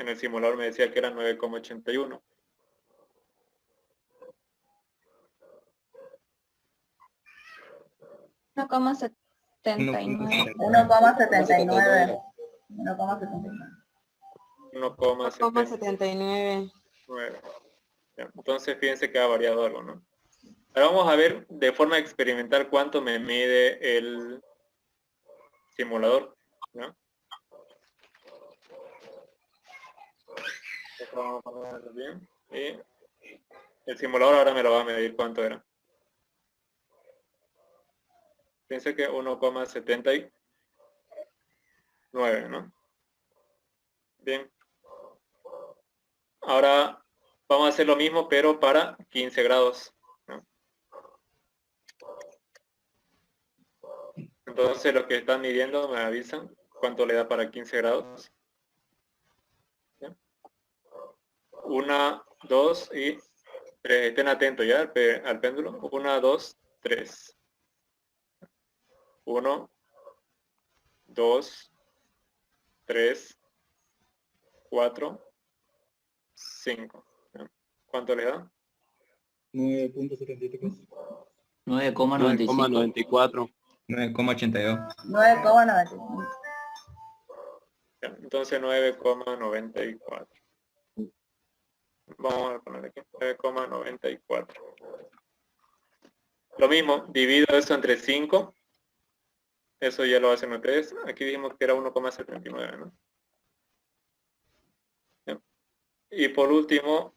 En el simulador me decía que era 9,81. Uno coma 79. 1,79. 1,79. 1,79. Entonces fíjense que ha variado algo, ¿no? Ahora vamos a ver de forma experimental cuánto me mide el simulador, ¿no? Esto vamos a ponerlo bien. Y el simulador ahora me lo va a medir cuánto era. Fíjense que 1,79, ¿no? Bien. Ahora vamos a hacer lo mismo, pero para 15 grados, ¿no? Entonces los que están midiendo me avisan cuánto le da para 15 grados. 1, 2 y 3. Estén atentos ya al péndulo. 1, 2, 3. 1, 2, 3, 4, 5. ¿Cuánto le da? 9.73. 9,94. 9,82. 9,95. Entonces 9,94. Vamos a poner aquí 9,94. Lo mismo, divido eso entre 5. Eso ya lo hacen ustedes. Aquí dijimos que era 1,79, ¿no? Y por último,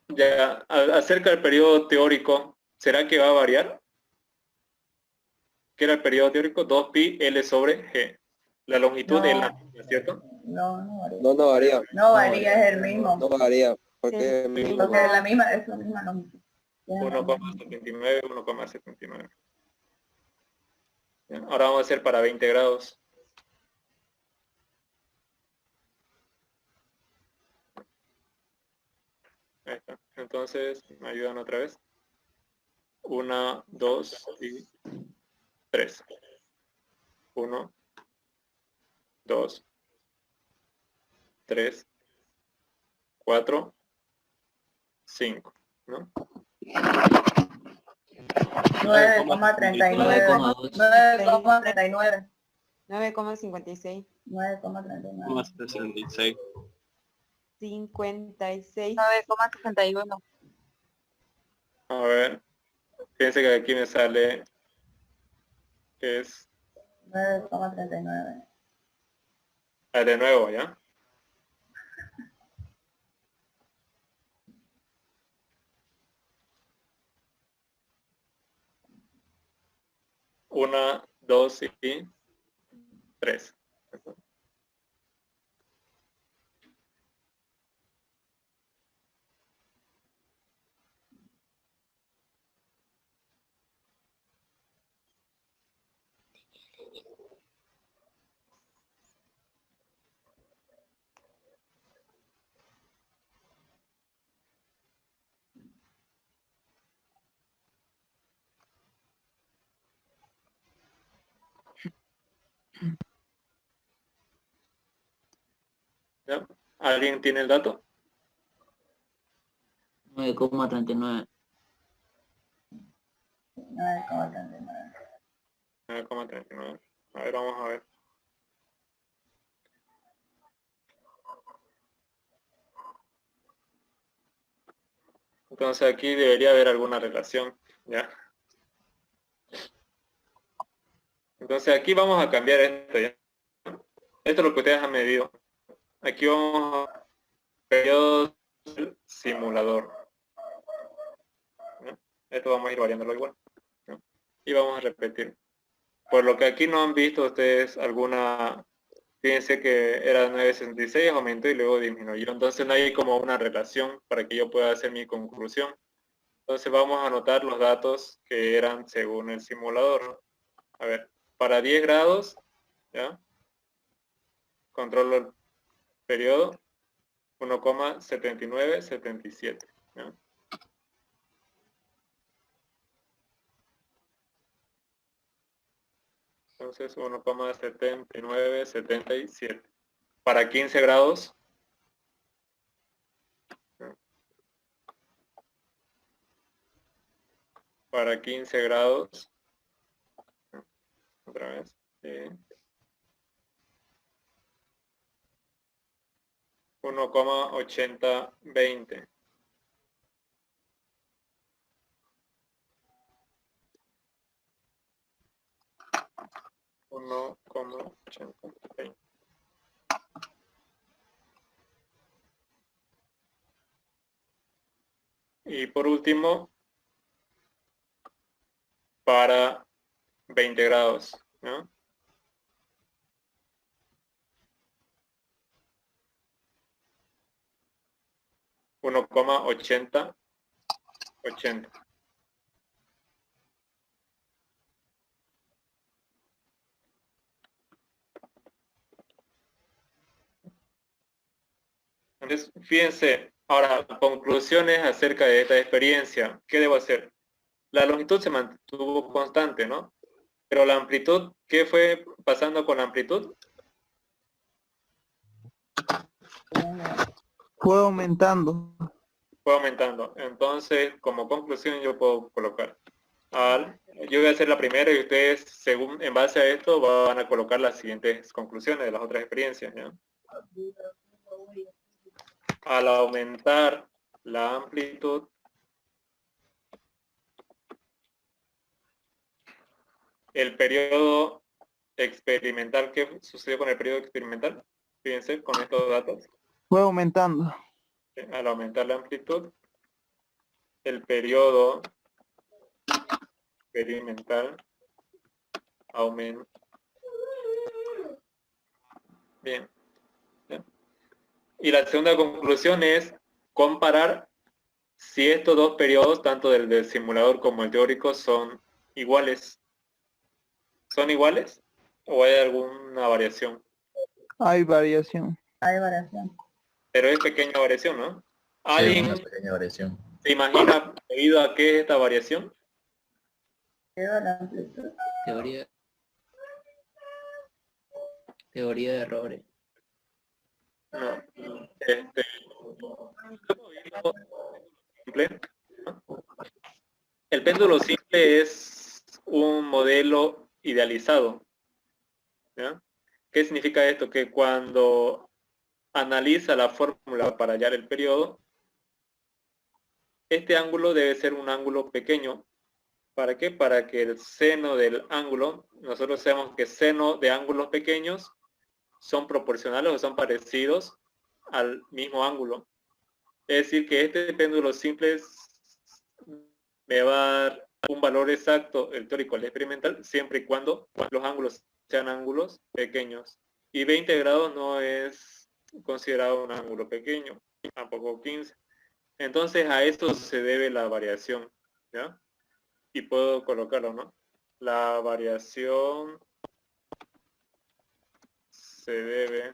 ya acerca del periodo teórico, ¿será que va a variar? ¿Qué era el periodo teórico? 2pi L sobre G. La longitud es la misma, ¿cierto? No varía. No varía. No varía, es el mismo. No varía. Porque Porque es la misma longitud. 1,79, 1,79. Ahora vamos a hacer para 20 grados. Ahí está. Entonces, me ayudan otra vez. 1, 2 y 3. 1, 2, 3, 4, 5, ¿no? 9,39. 9,39. 9,56. 9,39. 66. 56. 9,61. A ver, fíjense que aquí me sale que es 9,39. de nuevo, ¿ya? Una, dos y 3. ¿Ya? ¿Alguien tiene el dato? 9,39. 9,39. 9,39. A ver, vamos a ver. Entonces aquí debería haber alguna relación, ¿ya? Entonces aquí vamos a cambiar esto, ¿ya? Esto es lo que ustedes han medido. Aquí vamos a periodo del simulador. ¿Ya? Esto vamos a ir variándolo igual, ¿ya? Y vamos a repetir. Por lo que aquí no han visto ustedes alguna... Fíjense que era 9,66, aumentó y luego disminuyó. Entonces no hay como una relación para que yo pueda hacer mi conclusión. Entonces vamos a anotar los datos que eran según el simulador. A ver, para 10 grados, ¿ya? Controlo el periodo, 1,7977, ¿ya? Entonces 1,7977. Para 15 grados, para 15 grados. Otra vez. 1,8020. Y por último, para 20 grados, ¿no? $1,80. Entonces, fíjense, ahora, conclusiones acerca de esta experiencia. ¿Qué debo hacer? La longitud se mantuvo constante, ¿no? Pero la amplitud, ¿qué fue pasando con la amplitud? Fue aumentando. Fue aumentando. Entonces, como conclusión, yo puedo colocar. Yo voy a hacer la primera y ustedes, según en base a esto, van a colocar las siguientes conclusiones de las otras experiencias, ¿ya? Al aumentar la amplitud, el periodo experimental, ¿qué sucedió con el periodo experimental? Fíjense con estos datos. Fue aumentando. Al aumentar la amplitud, el periodo experimental aumenta. Bien. Y la segunda conclusión es comparar si estos dos periodos, tanto del simulador como el teórico, son iguales. ¿Son iguales? ¿O hay alguna variación? Hay variación. Hay variación. Pero es pequeña variación, ¿no? Sí, ¿Alguien una pequeña variación. se imagina debido a qué es esta variación? Quedó la amplitud. Teoría de errores. No. Simple, ¿no? El péndulo simple es un modelo idealizado, ¿ya? ¿Qué significa esto? Que cuando analiza la fórmula para hallar el periodo, este ángulo debe ser un ángulo pequeño. ¿Para qué? Para que el seno del ángulo, nosotros sabemos que seno de ángulos pequeños son proporcionales o son parecidos al mismo ángulo. Es decir, que este péndulo simple me va a dar un valor exacto, el teórico, el experimental, siempre y cuando los ángulos sean ángulos pequeños. Y 20 grados no es considerado un ángulo pequeño, tampoco 15. Entonces a eso se debe la variación, ¿ya? Y puedo colocarlo, ¿no? La variación se debe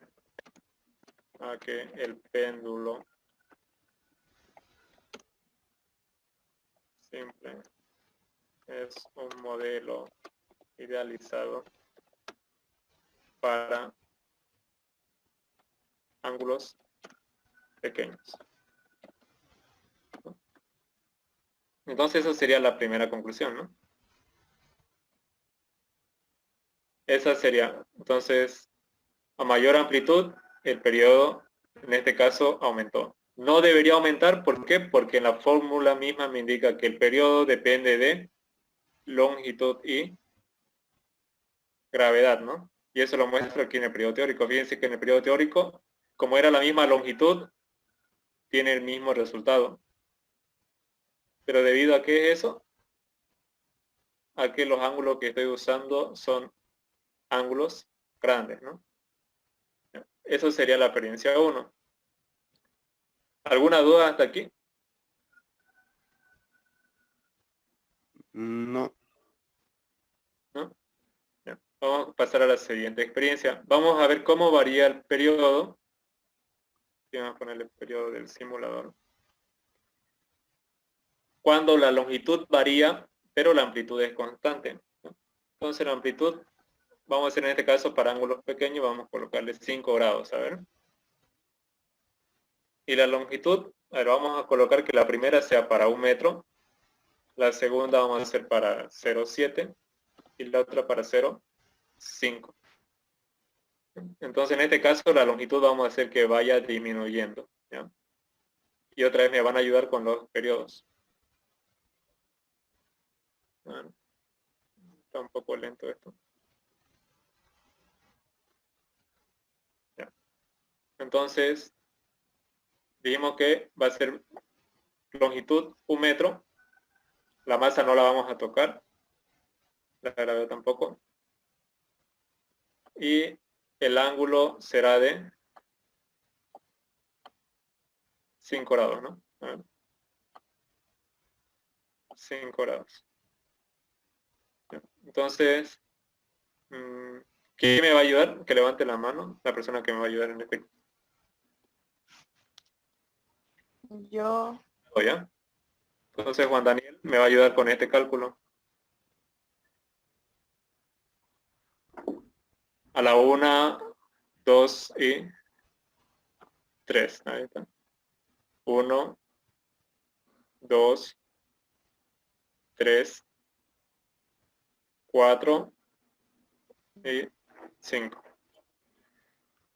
a que el péndulo simple es un modelo idealizado para ángulos pequeños. Entonces esa sería la primera conclusión, ¿no? Esa sería, entonces, a mayor amplitud, el periodo, en este caso, aumentó. No debería aumentar, ¿por qué? Porque en la fórmula misma me indica que el periodo depende de longitud y gravedad, ¿no? Y eso lo muestro aquí en el periodo teórico. Fíjense que en el periodo teórico, como era la misma longitud, tiene el mismo resultado. Pero debido a qué es eso, a que los ángulos que estoy usando son ángulos grandes, ¿no? Eso sería la experiencia 1. ¿Alguna duda hasta aquí? No. ¿No? Ya. Vamos a pasar a la siguiente experiencia. Vamos a ver cómo varía el periodo. Vamos a poner el periodo del simulador. Cuando la longitud varía, pero la amplitud es constante, ¿no? Entonces la amplitud, vamos a hacer en este caso para ángulos pequeños, vamos a colocarle 5 grados, a ver. Y la longitud, a ver, vamos a colocar que la primera sea para 1 metro. La segunda vamos a hacer para 0,7 y la otra para 0,5. Entonces, en este caso, la longitud vamos a hacer que vaya disminuyendo, ¿ya? Y otra vez me van a ayudar con los periodos. Bueno, está un poco lento esto. Ya. Entonces, dijimos que va a ser longitud 1 metro. La masa no la vamos a tocar. La gravedad tampoco. Y el ángulo será de 5 grados, ¿no? A ver. 5 grados. Entonces, ¿quién me va a ayudar? Que levante la mano, la persona que me va a ayudar en este. Yo. ¿Ya? Entonces, Juan Daniel me va a ayudar con este cálculo. A la 1, 2 y 3. Ahí está. 1, 2, 3, 4 y 5.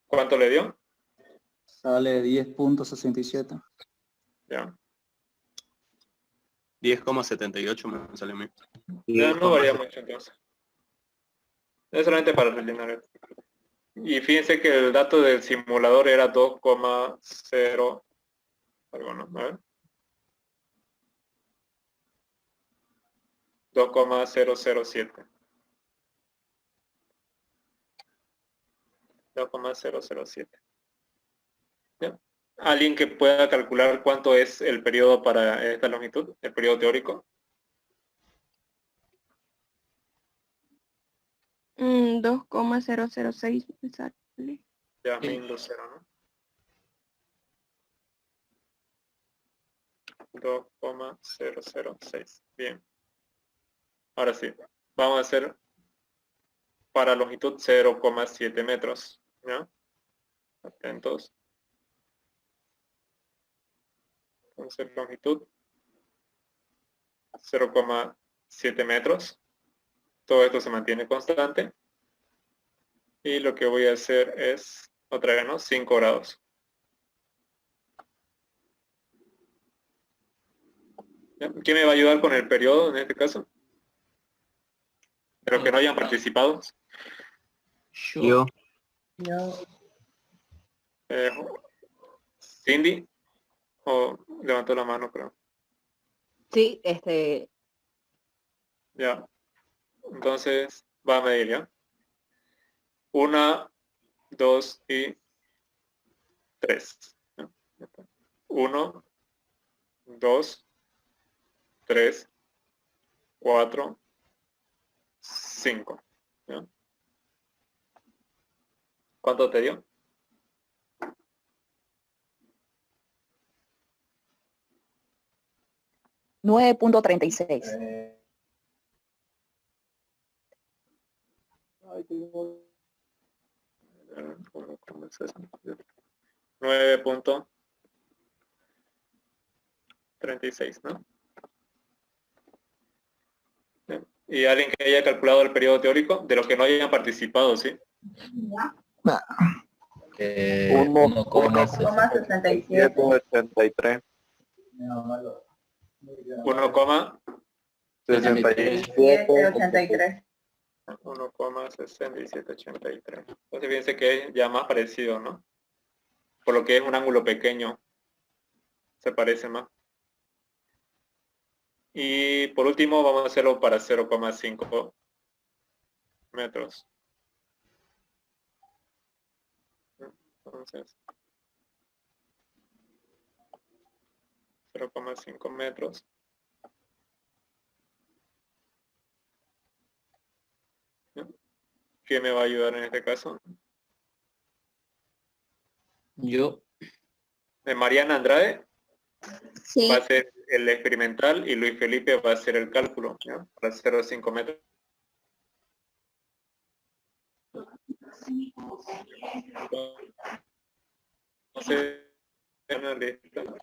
¿Cuánto le dio? Sale 10.67. Ya. 10,78 me sale a mí. Ya no varía mucho entonces. Es solamente para rellenar esto. Y fíjense que el dato del simulador era 2,0 algo, ¿no? A ver. 2,007. 2,007. ¿Ya? ¿Alguien que pueda calcular cuánto es el periodo para esta longitud? El periodo teórico. 2,006 me sale. Ya, 1000, ¿no? 2,006. Bien. Ahora sí. Vamos a hacer para longitud 0,7 metros. ¿Ya? Atentos. Entonces, longitud 0,7 metros. Todo esto se mantiene constante. Y lo que voy a hacer es, otra vez, ¿no? 5 grados. ¿Ya? ¿Quién me va a ayudar con el periodo en este caso? De los que no hayan participado. Yo. Yo, Cindy. O levantó la mano, creo. Sí, Ya. Entonces, va a medir, ¿ya? 1, 2 y 3. 1, 2, 3, 4, 5. ¿Ya? ¿Cuánto te dio? 9.36. Ay, 9.36, ¿no? Bien. ¿Y alguien que haya calculado el periodo teórico? De los que no hayan participado, ¿sí? 1,67. 1,67. 1,6783. 1,6783. Entonces fíjense que es ya más parecido, ¿no? Por lo que es un ángulo pequeño, se parece más. Y por último vamos a hacerlo para 0,5 metros. Entonces, 0,5 metros. ¿Quién me va a ayudar en este caso? Yo. Mariana Andrade Sí. va a ser el experimental y Luis Felipe va a hacer el cálculo, ¿ya? Para 0,5 metros. Entonces, listo.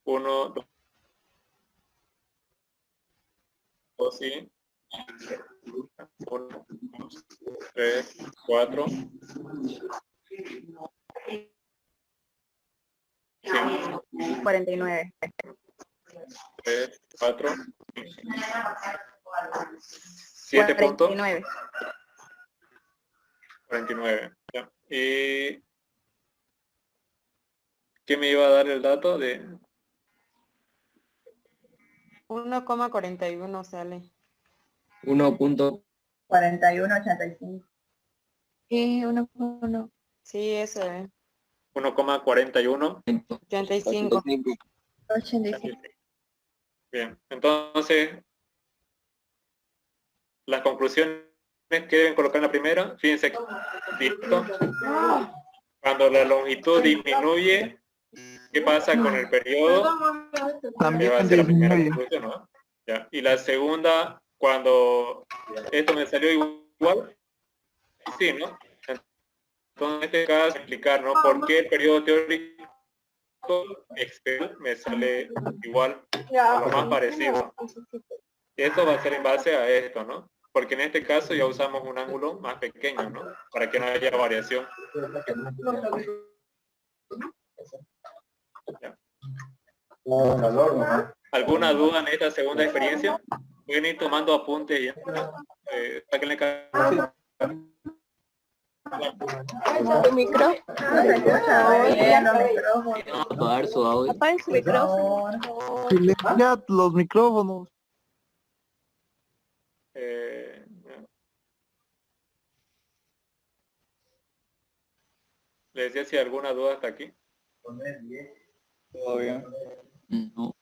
1, 2. O sí. 1, 2, 3, 4. 49. 3, 4, 7 puntos. 49. 49. Ya. ¿Y qué me iba a dar el dato de 1,41 sale. 41.85. Sí, 1,1. Sí, eso es. 1,41? 85. 85. Bien, entonces las conclusiones que deben colocar en la primera, fíjense que cuando la longitud disminuye, ¿qué pasa con el periodo? Que También va a ser la primera disminuye. conclusión, ¿no? Ya. Y la segunda, cuando esto me salió igual, sí, ¿no? Entonces, en este caso, explicar, ¿no? ¿Por qué el periodo teórico me sale igual, o lo más parecido? Esto va a ser en base a esto, ¿no? Porque en este caso ya usamos un ángulo más pequeño, ¿no? Para que no haya variación. Ya. ¿Alguna duda en esta segunda experiencia? Pueden ir tomando apuntes ya. Sáquenle ¿Tu micrófono? Apagar su audio. Apaga su micrófono. Silenciad los micrófonos. Les decía si hay alguna duda hasta aquí. Todo bien. No.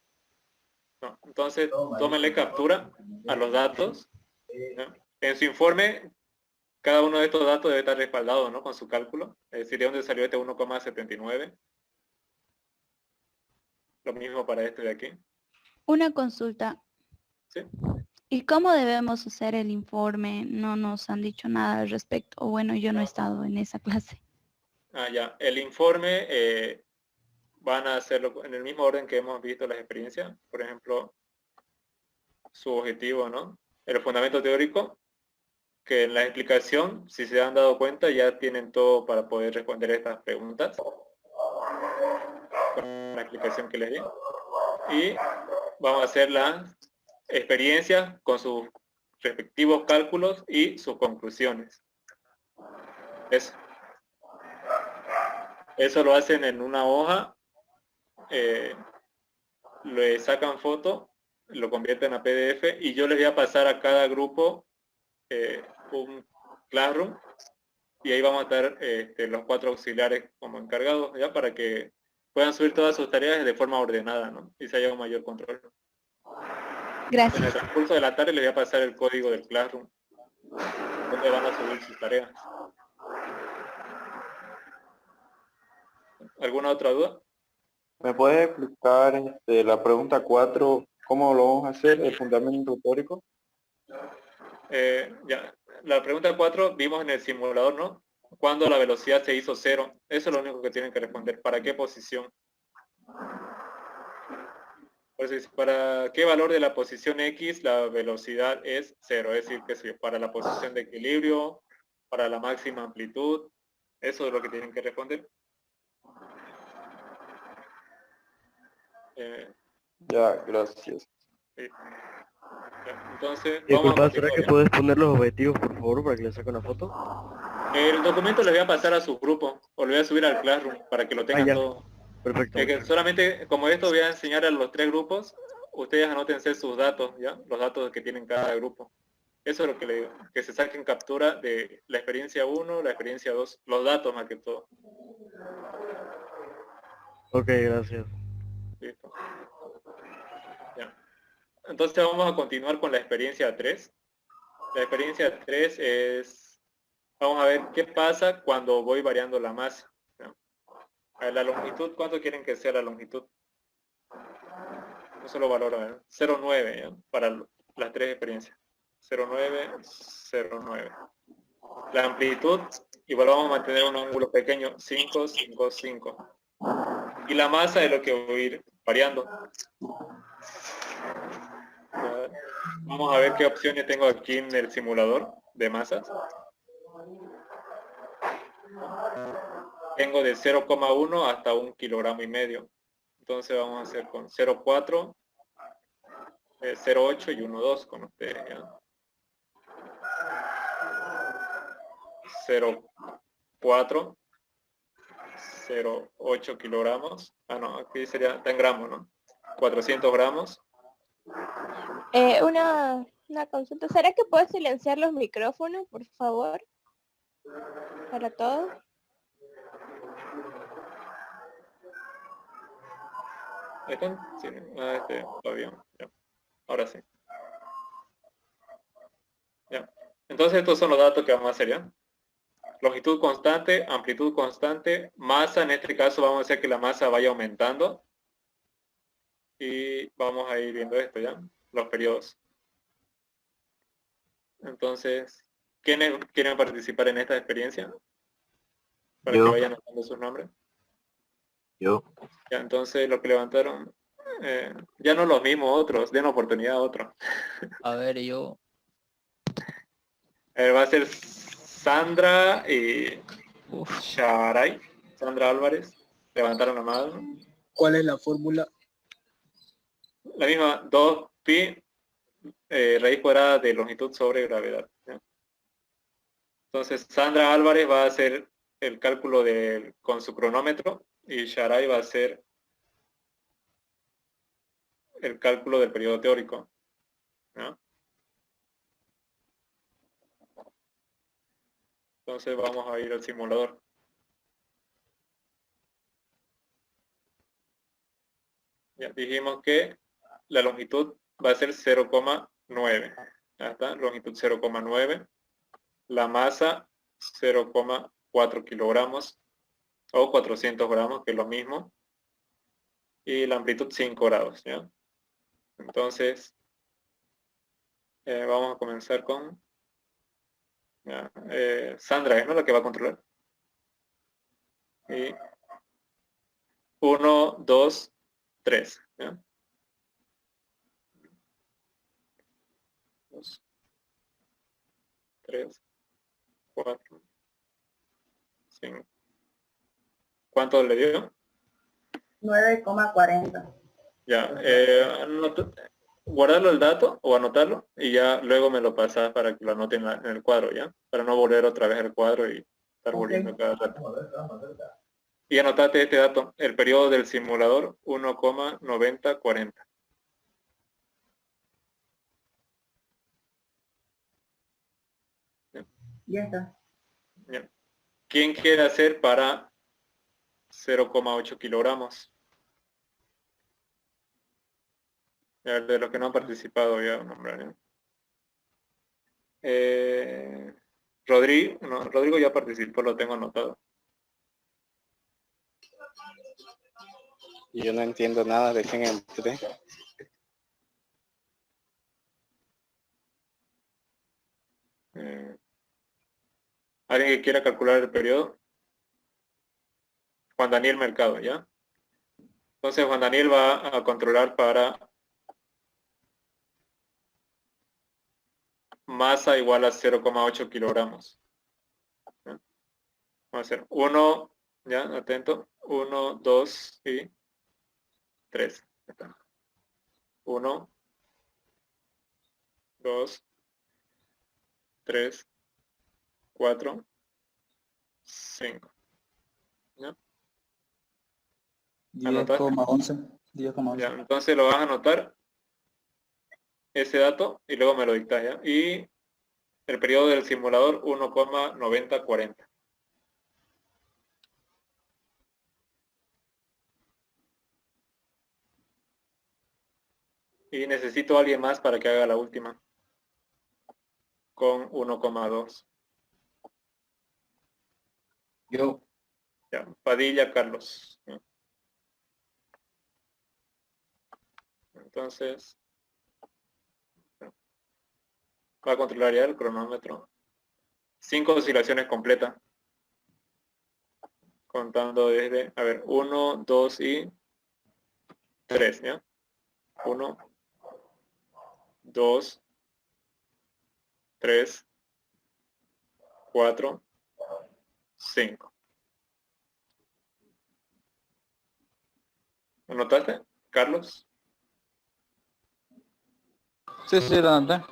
No. Entonces, tómenle captura a los datos, ¿no? En su informe, cada uno de estos datos debe estar respaldado, ¿no? Con su cálculo. Es decir, ¿de dónde salió este 1,79? Lo mismo para este de aquí. Una consulta. ¿Sí? ¿Y cómo debemos hacer el informe? No nos han dicho nada al respecto. O bueno, yo no he estado en esa clase. Ah, ya. El informe van a hacerlo en el mismo orden que hemos visto las experiencias. Por ejemplo, su objetivo, ¿no? El fundamento teórico, que en la explicación, si se han dado cuenta, ya tienen todo para poder responder estas preguntas. Con la explicación que les di. Y vamos a hacer las experiencias con sus respectivos cálculos y sus conclusiones. Eso lo hacen en una hoja, le sacan foto, lo convierten a PDF y yo les voy a pasar a cada grupo un Classroom y ahí vamos a estar los 4 auxiliares como encargados ya para que puedan subir todas sus tareas de forma ordenada, ¿no? Y se haya un mayor control. Gracias. En el transcurso de la tarde les voy a pasar el código del Classroom donde van a subir sus tareas. ¿Alguna otra duda? ¿Me puedes explicar la pregunta 4, cómo lo vamos a hacer, el fundamento teórico? Ya. La pregunta 4 vimos en el simulador, ¿no? Cuando la velocidad se hizo 0. Eso es lo único que tienen que responder. ¿Para qué posición? Por eso dice, ¿para qué valor de la posición X la velocidad es 0? Es decir, que para la posición de equilibrio, para la máxima amplitud. Eso es lo que tienen que responder. Ya, gracias. Sí. Ya, entonces, Disculpa, ¿será que puedes poner los objetivos, por favor, para que le saque una foto? El documento les voy a pasar a su grupo, o lo voy a subir al Classroom para que lo tengan ya. todo. Perfecto. Que solamente, como esto voy a enseñar a los 3 grupos, ustedes anótense sus datos, ¿ya? Los datos que tienen cada grupo. Eso es lo que le digo, que se saquen captura de la experiencia 1, la experiencia 2, los datos más que todo. Ok, gracias. Listo. Ya. Entonces vamos a continuar con la experiencia 3. La experiencia 3 es, vamos a ver qué pasa cuando voy variando la masa. ¿Ya? A ver, la longitud, ¿cuánto quieren que sea la longitud? Eso lo valoro, ¿eh? 0,9 ¿ya? Para las 3 experiencias. 0,9, 0,9. La amplitud, igual vamos a mantener un ángulo pequeño, 5, 5, 5. Y la masa es lo que voy a ir variando. Vamos a ver qué opciones tengo aquí en el simulador de masas. Tengo de 0,1 hasta 1,5 kilogramos. Entonces vamos a hacer con 0,4, 0,8 y 1,2 con ustedes. ¿Ya? 0,4, 0,8 kilogramos. Ah, no, aquí sería, está en gramos, ¿no? 400 gramos. Una consulta. ¿Será que puedes silenciar los micrófonos, por favor? Para todos. ¿Están? Sí, todavía. Ya. Ahora sí. Ya. Entonces estos son los datos que vamos a hacer, ¿ya? Longitud constante, amplitud constante, masa, en este caso vamos a hacer que la masa vaya aumentando. Y vamos a ir viendo esto, ¿ya? Los periodos. Entonces, ¿quiénes quieren participar en esta experiencia? Para que vayan anotando sus nombres. Yo. Ya, entonces los que levantaron, ya no los mismos otros, den oportunidad a otros. A ver, yo. Va a ser Sandra y Sharay. Sandra Álvarez. Levantaron la mano. ¿Cuál es la fórmula? La misma, 2pi raíz cuadrada de longitud sobre gravedad. ¿Ya? Entonces Sandra Álvarez va a hacer el cálculo con su cronómetro y Sharay va a hacer el cálculo del periodo teórico. ¿Ya? Entonces vamos a ir al simulador. Ya dijimos que la longitud va a ser 0,9. Ya está, longitud 0,9. La masa 0,4 kilogramos o 400 gramos, que es lo mismo. Y la amplitud 5 grados. ¿Ya? Entonces, vamos a comenzar con Sandra, ¿no? La que va a controlar. Y 1, 2, 3. ¿Ya? 2, 3, 4, 5. ¿Cuánto le dio? 9,40. Ya, guardarlo el dato o anotarlo y ya luego me lo pasas para que lo anoten en el cuadro, ¿ya? Para no volver otra vez al cuadro y estar volviendo cada rato. Y anotate este dato, el periodo del simulador 1,9040. Ya está. Ya. ¿Quién quiere hacer para 0,8 kilogramos? Ya, de los que no han participado ya nombrar, ¿eh? Rodrigo ya participó, lo tengo anotado. Yo no entiendo nada de quién entré. ¿Alguien que quiera calcular el periodo? Juan Daniel Mercado, ¿ya? Entonces Juan Daniel va a controlar para masa igual a 0,8 kilogramos. ¿Ya? Vamos a hacer 1, ya, atento, 1, 2 y 3. 1, 2, 3, 4, 5. ¿Ya? 10,11. 10,11. Ya, entonces lo vas a anotar ese dato y luego me lo dictas, ¿ya? Y el periodo del simulador 1,9040. Y necesito a alguien más para que haga la última. Con 1,2. Yo. Ya, Padilla Carlos. ¿Ya? Entonces, va a controlar ya el cronómetro. 5 oscilaciones completas. Contando desde, a ver, 1, 2 y 3, ¿ya? 1, 2, 3, 4, 5. ¿Anotaste, Carlos? Sí, sí, lo anoté.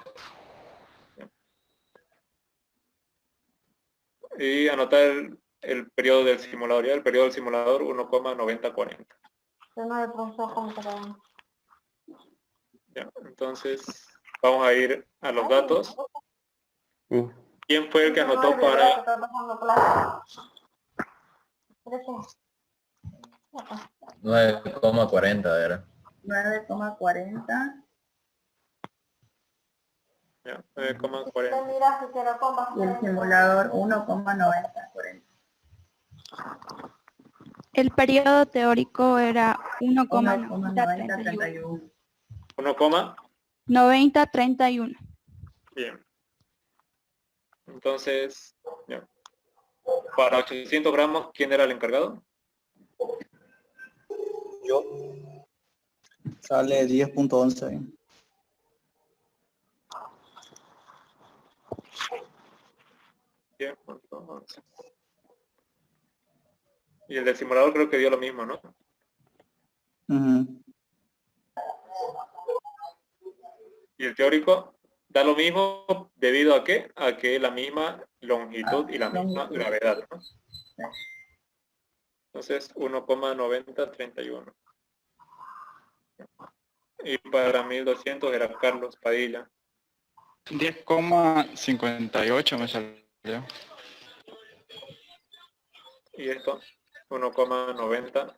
Y anotar el periodo del simulador. Ya el periodo del simulador 1,9040. Ya, entonces vamos a ir a los datos. ¿Quién fue el que anotó para 9,40 era. 9,40 ya, 9,40? y el simulador 1,9040. El periodo teórico era 1,9031. 1,9031. Bien. Entonces, ya. Para 800 gramos, ¿quién era el encargado? Yo. Sale 10.11. 10.11. Y el del simulador creo que dio lo mismo, ¿no? Y el teórico da lo mismo debido a qué? A que la misma longitud y la misma gravedad, ¿no? Entonces 1,9031. Y para 1200 era Carlos Padilla. 10,58 me salió. Y esto 1,9040.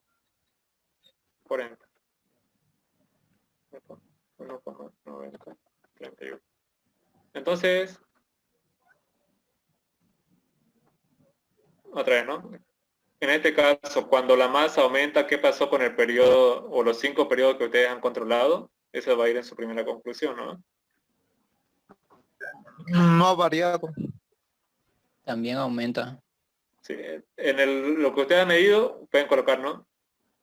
1,9031. Entonces, otra vez, ¿no? En este caso, cuando la masa aumenta, ¿qué pasó con el periodo o los 5 periodos que ustedes han controlado? Eso va a ir en su primera conclusión, ¿no? No ha variado. También aumenta. Sí, lo que ustedes han medido, pueden colocar, ¿no?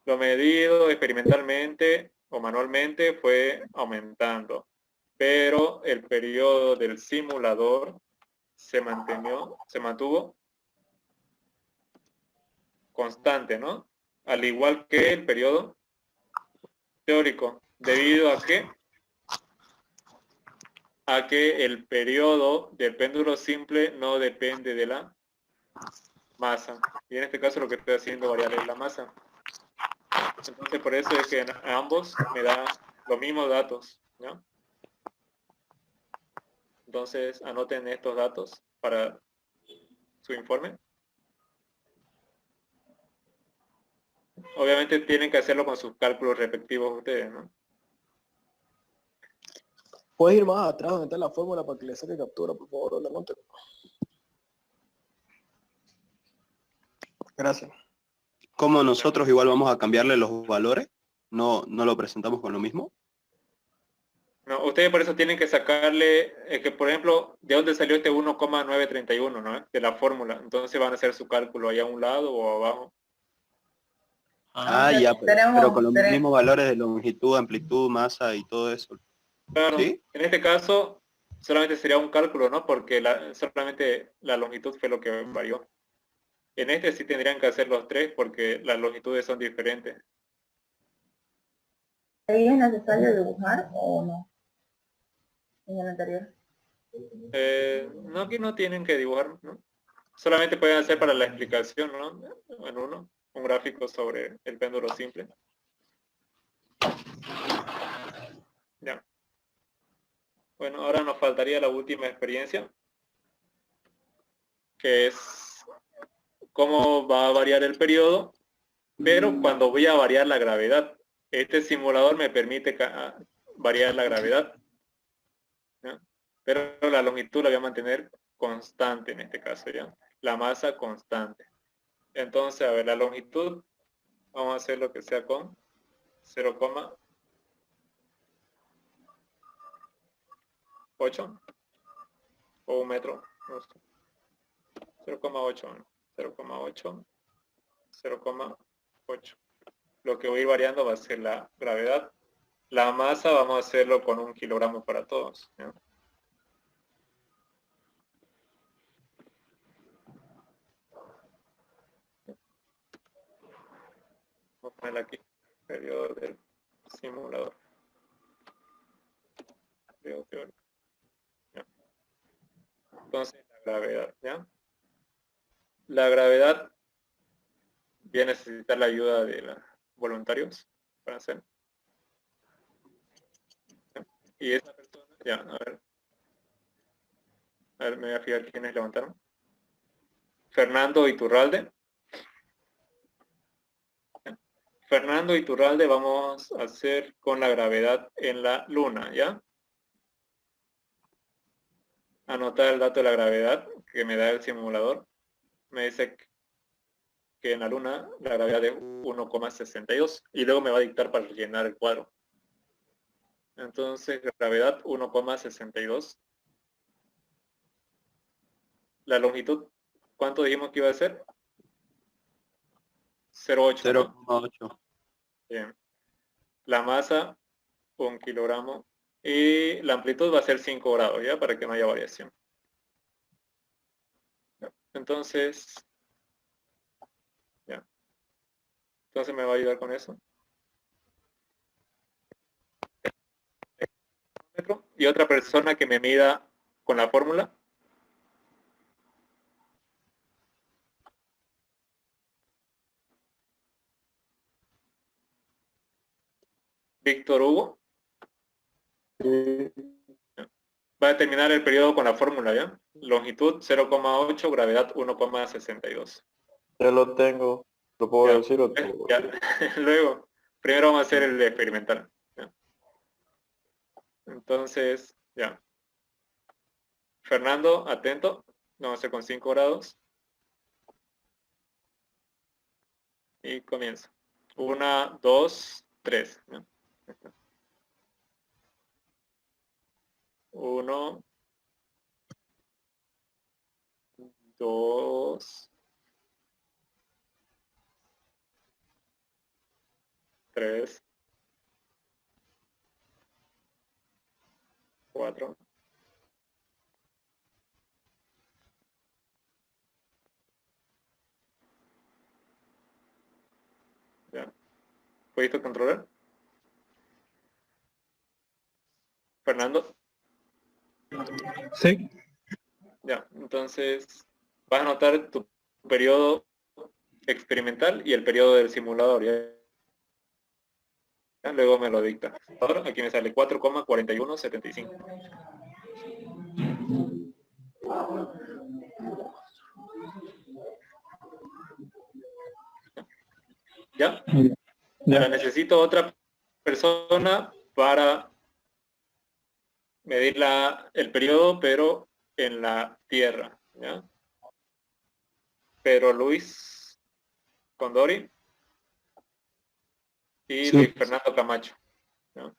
Lo medido experimentalmente o manualmente fue aumentando, pero el periodo del simulador se mantuvo constante, ¿no? Al igual que el periodo teórico, debido a que el periodo del péndulo simple no depende de la masa. Y en este caso lo que estoy haciendo variar es la masa. Entonces por eso es que en ambos me da los mismos datos, ¿no? Entonces anoten estos datos para su informe. Obviamente tienen que hacerlo con sus cálculos respectivos ustedes, ¿no? Puedes ir más atrás donde está la fórmula para que le saque captura, por favor, la monte. Gracias. Como nosotros igual vamos a cambiarle los valores, no lo presentamos con lo mismo. No, ustedes por eso tienen que sacarle, que por ejemplo, ¿de dónde salió este 1,931, ¿no? De la fórmula. Entonces van a hacer su cálculo allá a un lado o abajo. Ya, pero con los mismos valores de longitud, amplitud, masa y todo eso. Claro, ¿Sí? en este caso solamente sería un cálculo, ¿no? Porque solamente la longitud fue lo que varió. En este sí tendrían que hacer los tres porque las longitudes son diferentes. ¿Ahí es necesario dibujar o no? En el anterior. No, aquí no tienen que dibujar, ¿no? Solamente pueden hacer para la explicación, ¿no? En un gráfico sobre el péndulo simple. Ya. Bueno, ahora nos faltaría la última experiencia, que es cómo va a variar el periodo, pero cuando voy a variar la gravedad. Este simulador me permite variar la gravedad, ¿ya? Pero la longitud la voy a mantener constante en este caso, ¿ya? La masa constante. Entonces, a ver, la longitud, vamos a hacer lo que sea con 0,8 o 1 metro, no sé. 0,8, ¿no? 0,8, 0,8. Lo que voy a ir variando va a ser la gravedad, La masa vamos a hacerlo con 1 kilogramo para todos, ¿ya? Voy a ponerle aquí, periodo del simulador. Periodo teórico. ¿Ya? Entonces, la gravedad, ¿ya? La gravedad viene a necesitar la ayuda de los voluntarios para hacer. ¿Ya? Y esa persona, ya, a ver, me voy a fijar quiénes levantaron. Fernando Iturralde. Fernando Iturralde vamos a hacer con la gravedad en la luna, ¿ya? Anotar el dato de la gravedad que me da el simulador. Me dice que en la luna la gravedad es 1,62 y luego me va a dictar para rellenar el cuadro. Entonces, gravedad 1,62. La longitud, ¿cuánto dijimos que iba a ser? 0,8. 0,8. Bien. La masa, 1 kilogramo. Y la amplitud va a ser 5 grados, ¿ya? Para que no haya variación. Entonces, ya. Entonces me va a ayudar con eso. Y otra persona que me mida con la fórmula. Víctor Hugo. Va a determinar el periodo con la fórmula, ¿ya? Longitud 0,8, gravedad 1,62. Ya lo tengo. ¿Lo puedo Ya. decir o Ya. Luego, primero vamos a hacer el experimental, ¿ya? Entonces, ya. Fernando, atento. Vamos a hacer con 5 grados. Y comienza. 1, 2, 3. 1, 2, 3, 4. Ya. ¿Pudiste controlar? Fernando. Sí. Ya, entonces vas a anotar tu periodo experimental y el periodo del simulador. ¿Ya? Luego me lo dicta. Ahora aquí me sale 4,4175. ¿Ya? Ahora necesito otra persona para medir el periodo, pero en la Tierra. ¿Ya? Pedro Luis Condori y Sí. Luis Fernando Camacho. ¿Ya?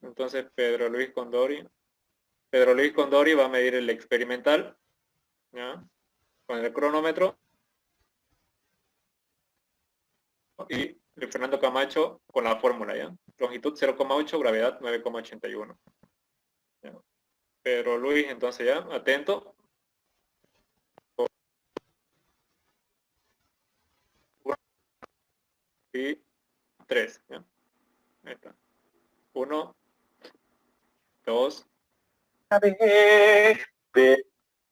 Entonces Pedro Luis Condori va a medir el experimental, ¿ya? Con el cronómetro, y Luis Fernando Camacho con la fórmula, ¿ya? Longitud 0,8, gravedad 9,81. ¿Ya? Pedro Luis, entonces ya, atento. Y 3, ¿ya? Ahí está. 1, 2,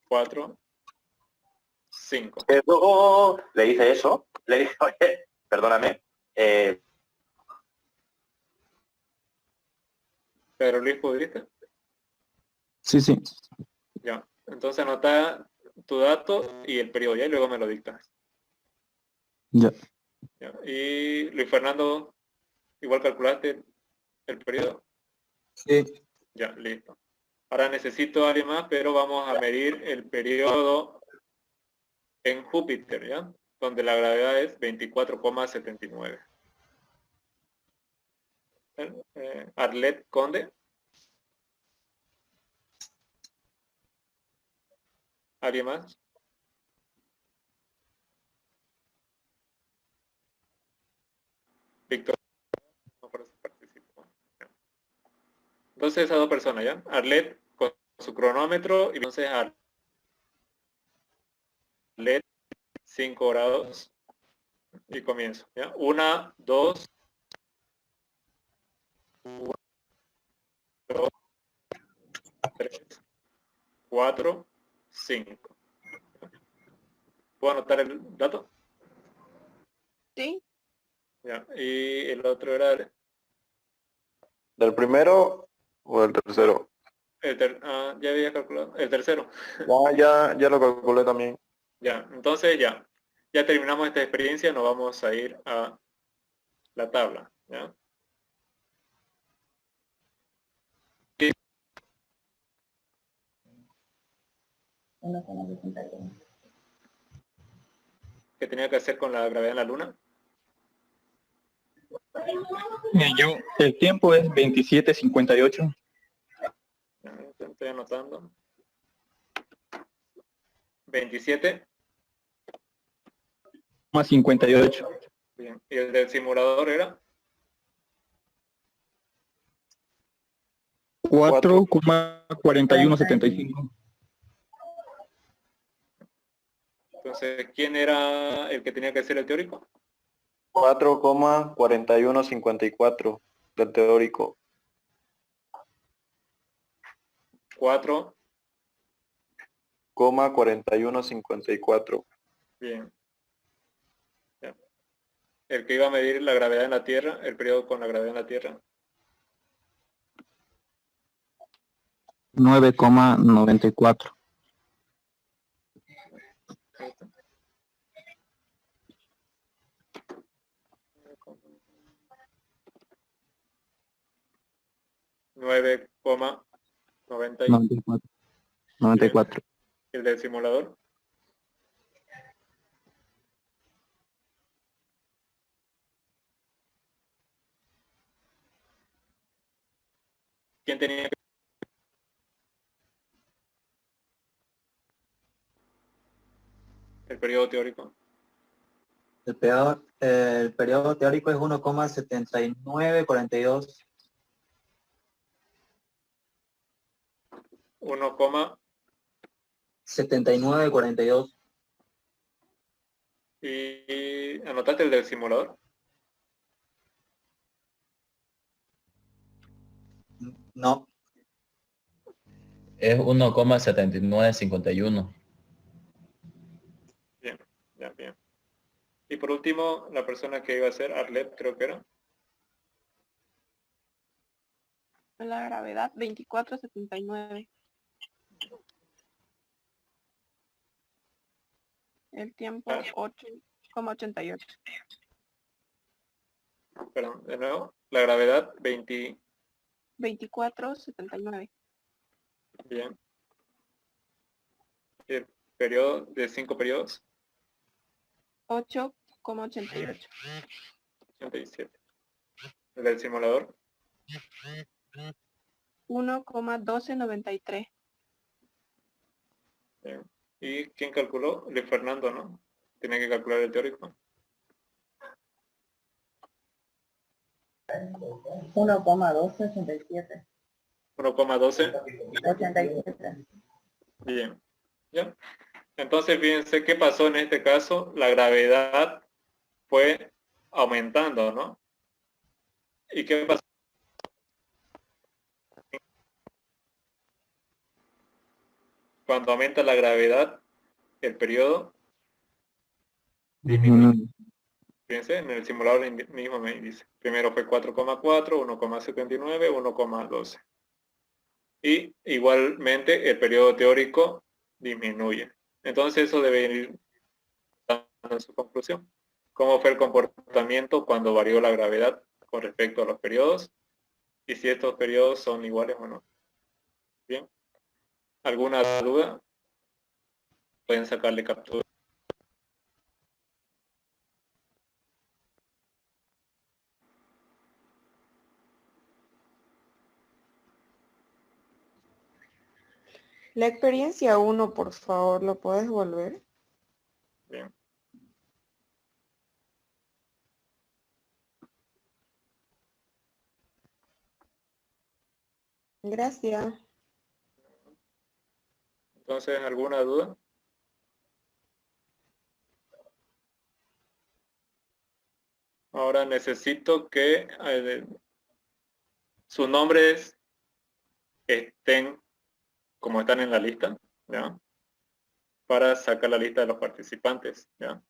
4, 5. Luego le dice eso, le dice, oye, perdóname, Pedro Luis, ¿pudiste? Sí, sí. Ya. Entonces anota tu dato y el periodo, ¿ya? Y luego me lo dictas. Ya. ¿Ya? Y Luis Fernando, igual calculaste el periodo. Sí. Ya, listo. Ahora necesito a alguien más, pero vamos a medir el periodo en Júpiter, ¿ya? Donde la gravedad es 24,79. Arlet Conde. ¿Alguien más? Víctor entonces esas dos personas, ¿ya? Arlet con su cronómetro y entonces Arlet 5 grados y comienzo, ¿ya? 1, 2, 3, 4, 5. ¿Puedo anotar el dato? Sí. Ya. Y el otro era ¿Del primero o del tercero? ya había calculado. El tercero. Ya lo calculé también. Ya, entonces ya terminamos esta experiencia, nos vamos a ir a la tabla, ¿ya? ¿Qué tenía que hacer con la gravedad en la luna? El tiempo es 27:58. Ya, estoy anotando. 27. 58. Bien. ¿Y el del simulador era? 4,4175. Entonces, ¿quién era el que tenía que hacer el teórico? 4,4154 del teórico. 4,4154. Bien. Ya. El que iba a medir la gravedad en la Tierra, el periodo con la gravedad en la Tierra. 9,94. 9,94. 94. ¿El del simulador? ¿Quién tenía que... el periodo teórico? El periodo teórico es 1,7942. 7942. ¿Y anotaste el del simulador? No. Es 1,7951. Bien, ya, bien. Y por último, la persona que iba a ser Arlet, creo que era. La gravedad 24,79. El tiempo 8,88. Perdón, de nuevo. La gravedad 24,79. Bien. El periodo de 5 periodos. 8,88. 87. El del simulador. 1,1293. Bien. ¿Y quién calculó? Luis Fernando, ¿no? Tiene que calcular el teórico. 1,267. 1,12. 87. Bien. ¿Ya? Entonces, fíjense qué pasó en este caso. La gravedad fue aumentando, ¿no? ¿Y qué pasó? Cuando aumenta la gravedad, el periodo disminuye. Fíjense, en el simulador mismo me dice. Primero fue 4,4, 1,79, 1,12. Y igualmente el periodo teórico disminuye. Entonces eso debe ir dando en su conclusión. ¿Cómo fue el comportamiento cuando varió la gravedad con respecto a los periodos? Y si estos periodos son iguales o no. Bien. ¿Alguna duda? Pueden sacarle captura. La experiencia 1, por favor, ¿lo puedes volver? Bien. Gracias. Entonces, ¿alguna duda? Ahora necesito que sus nombres estén como están en la lista, ¿ya? Para sacar la lista de los participantes, ¿ya?